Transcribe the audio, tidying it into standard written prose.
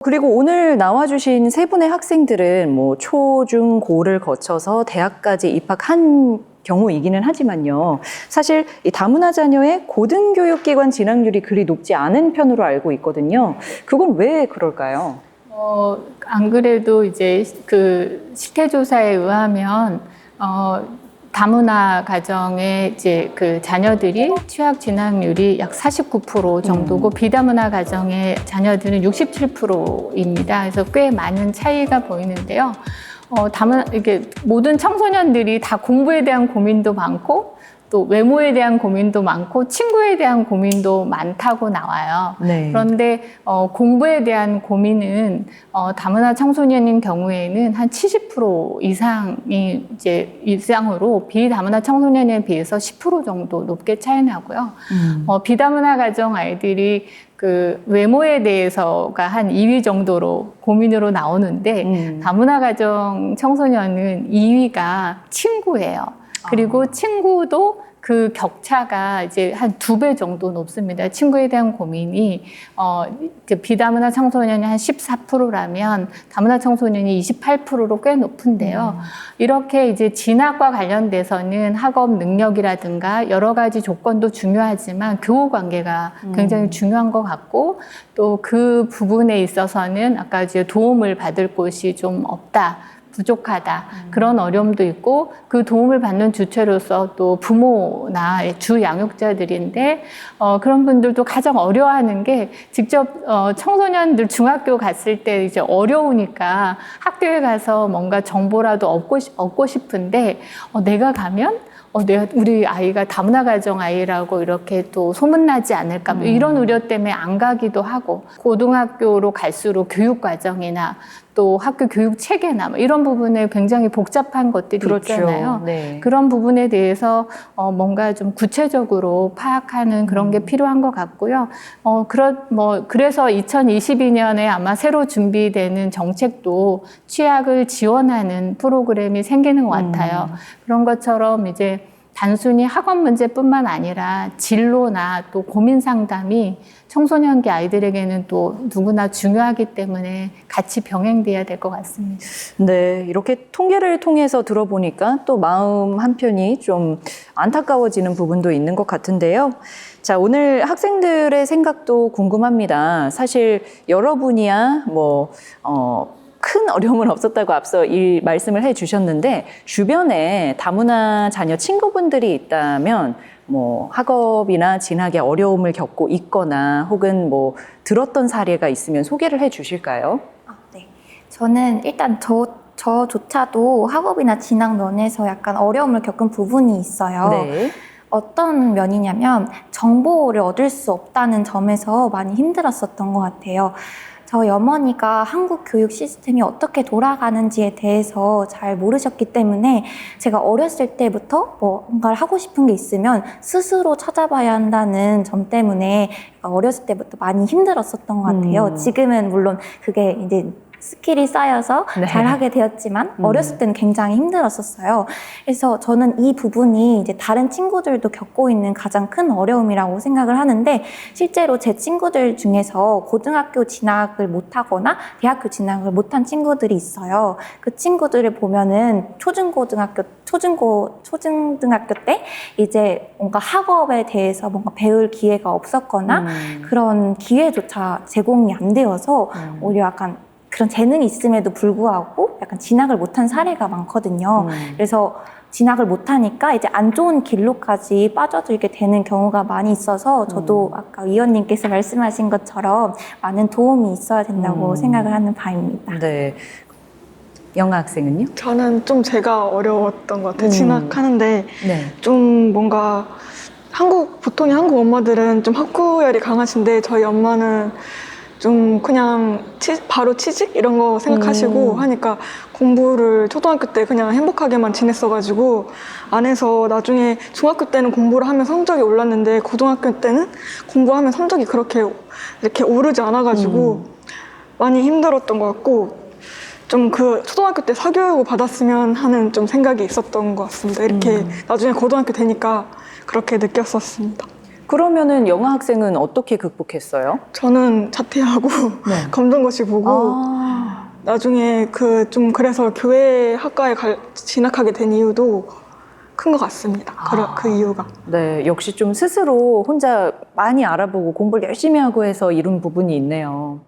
그리고 오늘 나와주신 세 분의 학생들은 뭐 초, 중, 고를 거쳐서 대학까지 입학한 경우이기는 하지만요. 사실 이 다문화 자녀의 고등교육기관 진학률이 그리 높지 않은 편으로 알고 있거든요. 그건 왜 그럴까요? 안 그래도 이제 그 실태조사에 의하면, 다문화 가정의 이제 그 자녀들이 취학 진학률이 약 49% 정도고 비다문화 가정의 자녀들은 67%입니다. 그래서 꽤 많은 차이가 보이는데요. 이게 모든 청소년들이 다 공부에 대한 고민도 많고 또 외모에 대한 고민도 많고 친구에 대한 고민도 많다고 나와요. 네. 그런데 공부에 대한 고민은 다문화 청소년인 경우에는 한 70% 이상이 이상으로 비다문화 청소년에 비해서 10% 정도 높게 차이 나고요. 비다문화 가정 아이들이 그 외모에 대해서가 한 2위 정도로 고민으로 나오는데 다문화 가정 청소년은 2위가 친구예요. 그리고 친구도 그 격차가 이제 한 2배 정도 높습니다. 친구에 대한 고민이 비다문화 청소년이 한 14%라면 다문화 청소년이 28%로 꽤 높은데요. 이렇게 이제 진학과 관련돼서는 학업 능력이라든가 여러 가지 조건도 중요하지만 교우 관계가 굉장히 중요한 것 같고 또 그 부분에 있어서는 아까 이제 도움을 받을 곳이 좀 없다. 부족하다. 그런 어려움도 있고 그 도움을 받는 주체로서 또 부모나 주 양육자들인데 그런 분들도 가장 어려워하는 게 직접 청소년들 중학교 갔을 때 이제 어려우니까 학교에 가서 뭔가 정보라도 얻고 싶은데 내가 가면 우리 아이가 다문화 가정 아이라고 이렇게 또 소문나지 않을까 이런 우려 때문에 안 가기도 하고 고등학교로 갈수록 교육 과정이나 또 학교 교육 체계나 이런 부분에 굉장히 복잡한 것들이 그렇죠. 있잖아요. 네. 그런 부분에 대해서 뭔가 좀 구체적으로 파악하는 그런 게 필요한 것 같고요. 그래서 2022년에 아마 새로 준비되는 정책도 취약을 지원하는 프로그램이 생기는 것 같아요. 그런 것처럼 이제 단순히 학업 문제뿐만 아니라 진로나 또 고민 상담이 청소년기 아이들에게는 또 누구나 중요하기 때문에 같이 병행돼야 될 것 같습니다. 네, 이렇게 통계를 통해서 들어보니까 또 마음 한편이 좀 안타까워지는 부분도 있는 것 같은데요. 자, 오늘 학생들의 생각도 궁금합니다. 사실 여러분이야 큰 어려움은 없었다고 앞서 말씀을 해주셨는데 주변에 다문화 자녀 친구분들이 있다면 학업이나 진학에 어려움을 겪고 있거나 혹은 들었던 사례가 있으면 소개를 해주실까요? 네, 저는 일단 저조차도 학업이나 진학 면에서 약간 어려움을 겪은 부분이 있어요. 네. 어떤 면이냐면 정보를 얻을 수 없다는 점에서 많이 힘들었었던 것 같아요. 저희 어머니가 한국 교육 시스템이 어떻게 돌아가는지에 대해서 잘 모르셨기 때문에 제가 어렸을 때부터 뭔가를 하고 싶은 게 있으면 스스로 찾아봐야 한다는 점 때문에 어렸을 때부터 많이 힘들었었던 것 같아요. 지금은 물론 그게 이제 스킬이 쌓여서 네. 잘 하게 되었지만 어렸을 때는 굉장히 힘들었었어요. 그래서 저는 이 부분이 이제 다른 친구들도 겪고 있는 가장 큰 어려움이라고 생각을 하는데 실제로 제 친구들 중에서 고등학교 진학을 못하거나 대학교 진학을 못한 친구들이 있어요. 그 친구들을 보면은 초중등학교 때 이제 뭔가 학업에 대해서 뭔가 배울 기회가 없었거나 그런 기회조차 제공이 안 되어서 오히려 약간 그런 재능이 있음에도 불구하고 약간 진학을 못한 사례가 많거든요. 그래서 진학을 못하니까 이제 안 좋은 길로까지 빠져들게 되는 경우가 많이 있어서 저도 아까 위원님께서 말씀하신 것처럼 많은 도움이 있어야 된다고 생각을 하는 바입니다. 네. 영아 학생은요? 저는 좀 제가 어려웠던 것 같아요. 진학하는데 네. 좀 뭔가 보통의 한국 엄마들은 좀 학구열이 강하신데 저희 엄마는 좀 그냥 바로 취직 이런 거 생각하시고 하니까 공부를 초등학교 때 그냥 행복하게만 지냈어가지고 안 해서 나중에 중학교 때는 공부를 하면 성적이 올랐는데 고등학교 때는 공부하면 성적이 그렇게 이렇게 오르지 않아가지고 많이 힘들었던 것 같고 좀 그 초등학교 때 사교육을 받았으면 하는 좀 생각이 있었던 것 같습니다. 이렇게 나중에 고등학교 되니까 그렇게 느꼈었습니다. 그러면은 영아 학생은 어떻게 극복했어요? 저는 자퇴하고 네. 검정고시 보고 아, 나중에 그래서 교회 학과에 진학하게 된 이유도 큰 것 같습니다. 그 이유가. 네, 역시 좀 스스로 혼자 많이 알아보고 공부를 열심히 하고 해서 이룬 부분이 있네요.